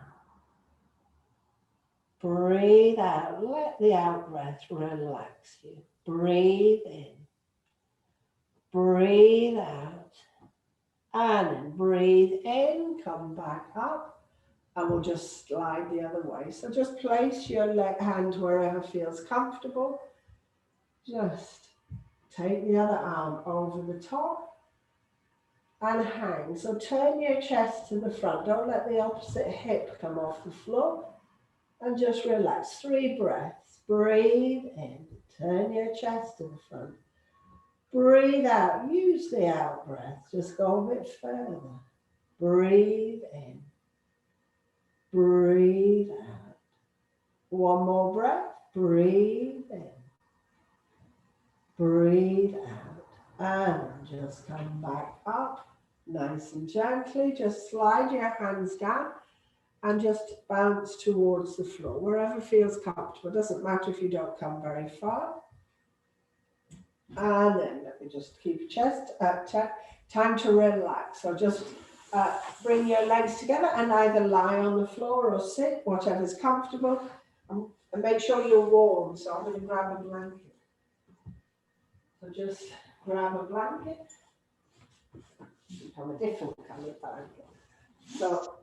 Breathe out. Let the out breath relax you. Breathe in. Breathe out. And then breathe in. Come back up. And we'll just slide the other way. So just place your hand wherever feels comfortable. Just take the other arm over the top and hang. So turn your chest to the front. Don't let the opposite hip come off the floor. And just relax. 3 breaths. Breathe in. Turn your chest to the front. Breathe out. Use the out breath. Just go a bit further. Breathe in. Breathe out. 1 more breath. Breathe in. Breathe out. And just come back up. Nice and gently. Just slide your hands down and just bounce towards the floor. Wherever feels comfortable. It doesn't matter if you don't come very far. And then let me just keep your chest up. Time to relax. So just bring your legs together and either lie on the floor or sit, whatever's comfortable. And make sure you're warm. So I'm going to grab a blanket. So just grab a blanket. Become a different colour blanket. So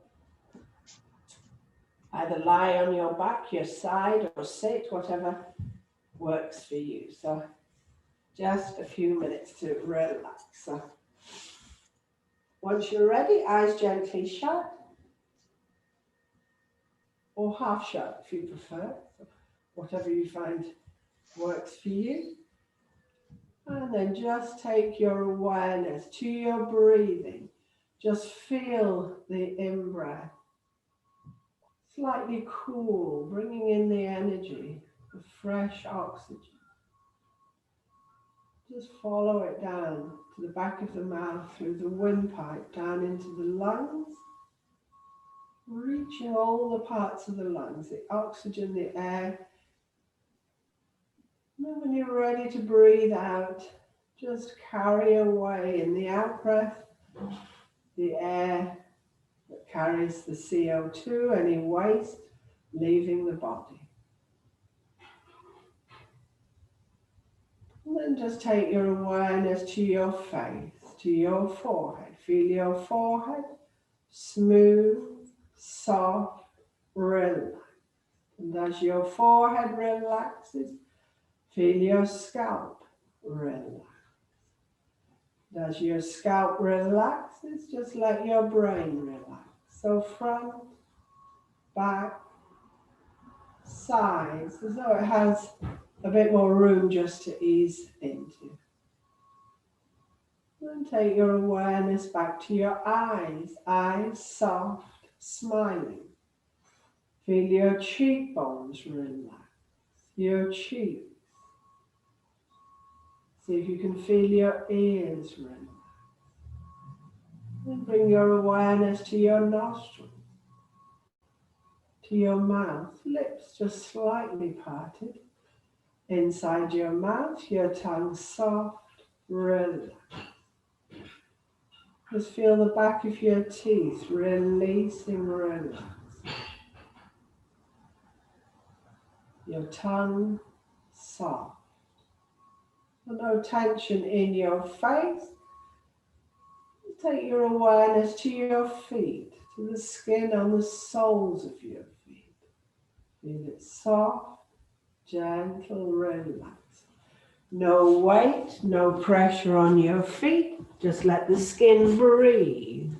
either lie on your back, your side, or sit, whatever works for you. So just a few minutes to relax. So once you're ready, eyes gently shut, or half shut if you prefer, so whatever you find works for you. And then just take your awareness to your breathing. Just feel the in-breath. Slightly cool, bringing in the energy, the fresh oxygen. Just follow it down to the back of the mouth, through the windpipe, down into the lungs. Reaching all the parts of the lungs, the oxygen, the air. And then when you're ready to breathe out, just carry away in the out breath the air that carries the CO2, any waste, leaving the body. And then just take your awareness to your face, to your forehead. Feel your forehead, smooth, soft, relaxed. And as your forehead relaxes, feel your scalp relax. As your scalp relaxes, just let your brain relax. So front, back, sides, as though it has a bit more room just to ease into. And take your awareness back to your eyes. Eyes soft, smiling. Feel your cheekbones relax. Your cheeks. See if you can feel your ears relax. And bring your awareness to your nostrils, to your mouth, lips just slightly parted. Inside your mouth, your tongue soft, relaxed. Just feel the back of your teeth releasing, relax. Your tongue soft. No tension in your face. Take your awareness to your feet, to the skin on the soles of your feet. Feel it soft, gentle, relaxed. No weight, no pressure on your feet. Just let the skin breathe.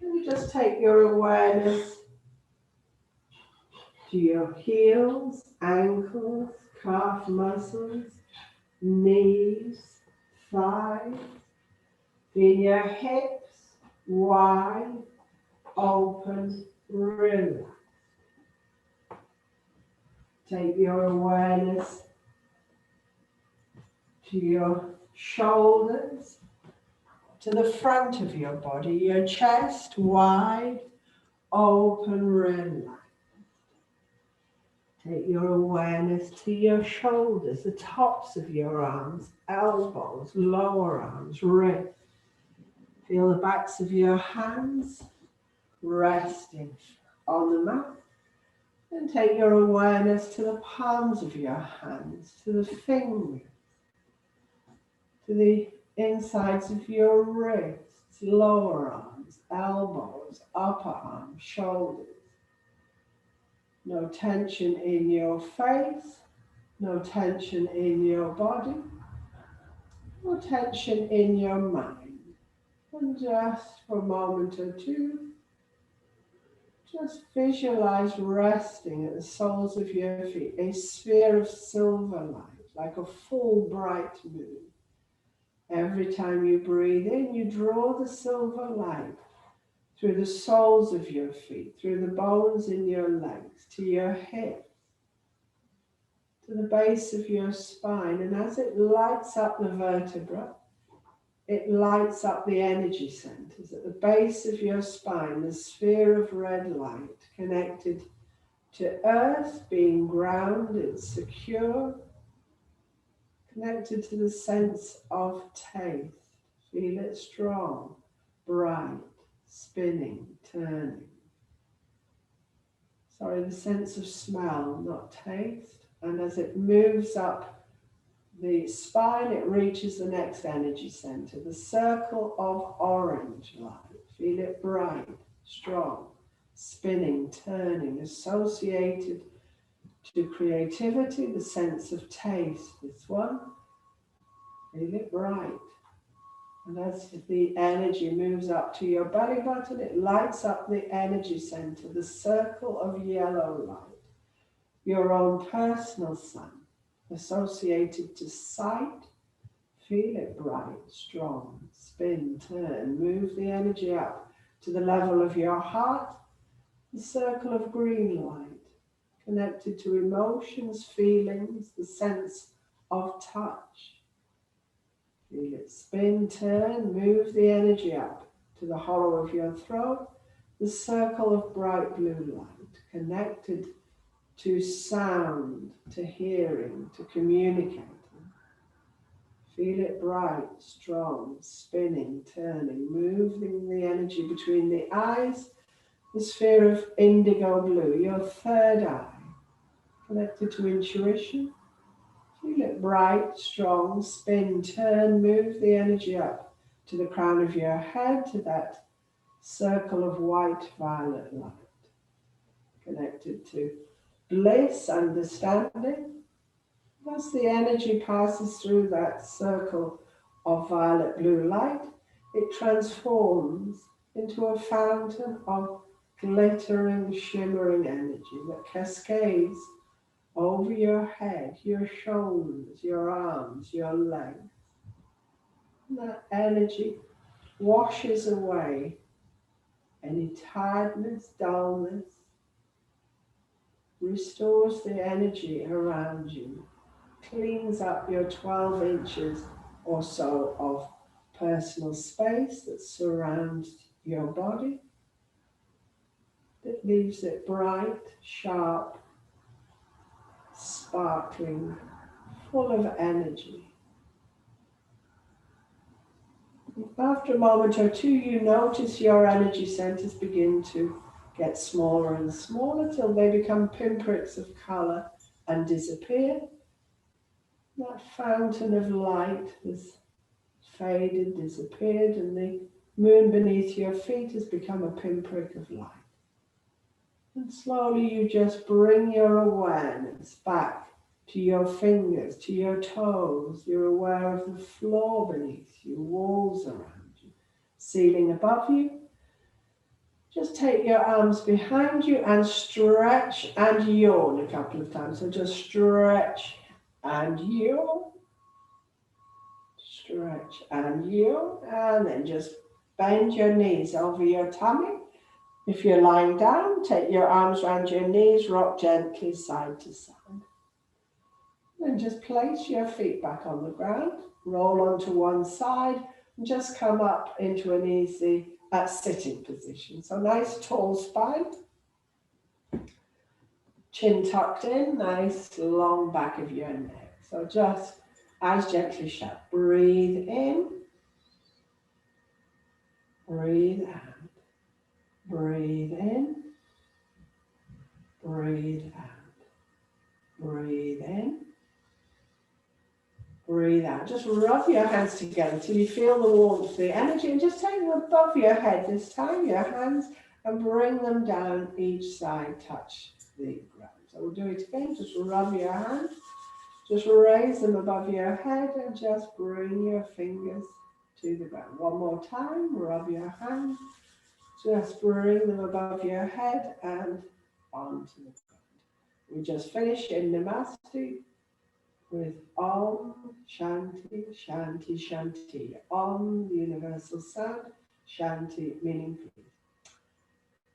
And just take your awareness to your heels, ankles, calf muscles, knees, thighs. Feel your hips wide, open, relaxed. Take your awareness to your shoulders, to the front of your body, your chest wide, open, relaxed. Take your awareness to your shoulders, the tops of your arms, elbows, lower arms, wrists. Feel the backs of your hands resting on the mat. And take your awareness to the palms of your hands, to the fingers, to the insides of your wrists, lower arms, elbows, upper arms, shoulders. No tension in your face, no tension in your body, no tension in your mind. And just for a moment or two, just visualize resting at the soles of your feet, a sphere of silver light, like a full bright moon. Every time you breathe in, you draw the silver light through the soles of your feet, through the bones in your legs, to your hips, to the base of your spine. And as it lights up the vertebra, it lights up the energy centers. At the base of your spine, the sphere of red light connected to earth, being grounded, secure, connected to the sense of taste. Feel it strong, bright, spinning, turning. Sorry, the sense of smell, not taste. And as it moves up the spine, it reaches the next energy center, the circle of orange light. Feel it bright, strong, spinning, turning, associated to creativity, the sense of taste. This one, feel it bright. And as the energy moves up to your belly button, it lights up the energy center, the circle of yellow light, your own personal sun, associated to sight. Feel it bright, strong, spin, turn, move the energy up to the level of your heart, the circle of green light, connected to emotions, feelings, the sense of touch. Feel it spin, turn, move the energy up to the hollow of your throat, the circle of bright blue light, connected to sound, to hearing, to communicating. Feel it bright, strong, spinning, turning, moving the energy between the eyes, the sphere of indigo blue, your third eye, connected to intuition. Feel it bright, strong, spin, turn, move the energy up to the crown of your head, to that circle of white-violet light, connected to bliss, understanding. As the energy passes through that circle of violet blue light, it transforms into a fountain of glittering, shimmering energy that cascades over your head, your shoulders, your arms, your legs. And that energy washes away any tiredness, dullness, restores the energy around you, cleans up your 12 inches or so of personal space that surrounds your body. that leaves it bright, sharp, sparkling, full of energy. After a moment or two, you notice your energy centers begin to get smaller and smaller till they become pinpricks of color and disappear. That fountain of light has faded, disappeared, and the moon beneath your feet has become a pinprick of light. And slowly you just bring your awareness back to your fingers, to your toes. You're aware of the floor beneath you, walls around you, ceiling above you. Just take your arms behind you and stretch and yawn a couple of times. So just stretch and yawn. Stretch and yawn. And then just bend your knees over your tummy. If you're lying down, take your arms around your knees, rock gently side to side. Then just place your feet back on the ground, roll onto one side, and just come up into an easy sitting position. So nice tall spine, chin tucked in, nice long back of your neck. So just eyes gently shut. Breathe in, breathe out. Breathe in, breathe out. Breathe in, breathe out. Just rub your hands together till you feel the warmth, the energy, and just take them above your head this time, your hands, and bring them down each side, touch the ground. So we'll do it again. Just rub your hands, just raise them above your head, and just bring your fingers to the ground. One more time, rub your hands. Just bring them above your head and onto the ground. We just finished in Namaste with Om Shanti Shanti Shanti. Om, the universal sound, Shanti meaning peace.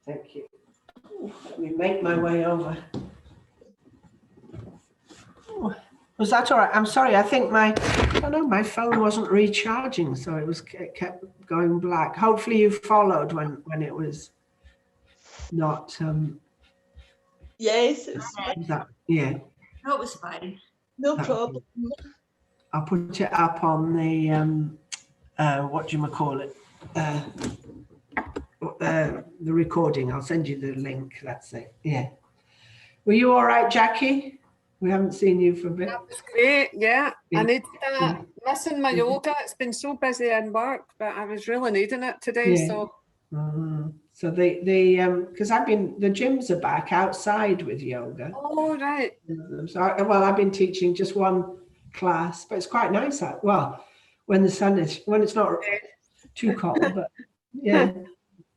Thank you. Let me make my way over. Was that all right? I'm sorry. I think my phone wasn't recharging, so it kept going black. Hopefully you followed when it was not. Yes, it's fine. Yeah. No, it was fine. No problem. I'll put it up on the what do you call it? The recording. I'll send you the link. That's it. Yeah. Were you all right, Jackie? We haven't seen you for a bit. That was great, yeah. Yeah. I needed that. Yeah. Missing my yoga. It's been so busy in work, but I was really needing it today. Yeah. So So the because the gyms are back outside with yoga. oh right. So I've been teaching just one class, but it's quite nice out. Well, when it's not too cold, but yeah,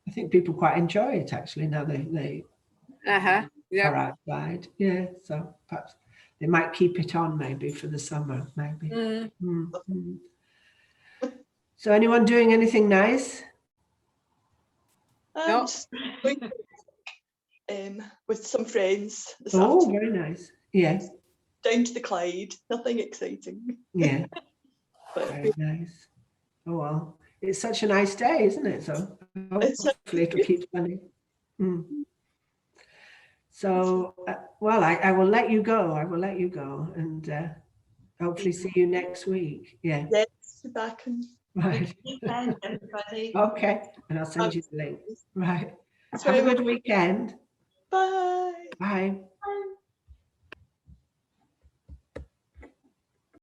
I think people quite enjoy it actually now they Yeah. are outside. Yeah, so perhaps they might keep it on maybe for the summer, maybe. Mm. So anyone doing anything nice? No. Just going, with some friends this Oh, afternoon, very nice. Yes. down to the Clyde. Nothing exciting. Yeah. But Very nice. Oh well, it's such a nice day, isn't it? So It's hopefully it'll keep sunny. So well, I will let you go. I will let you go, and hopefully see you next week. Yeah. yes, back and Right. Weekend, everybody. Okay. And I'll send you the link. Right. That's Have a very good weekend. Bye. Bye. Bye.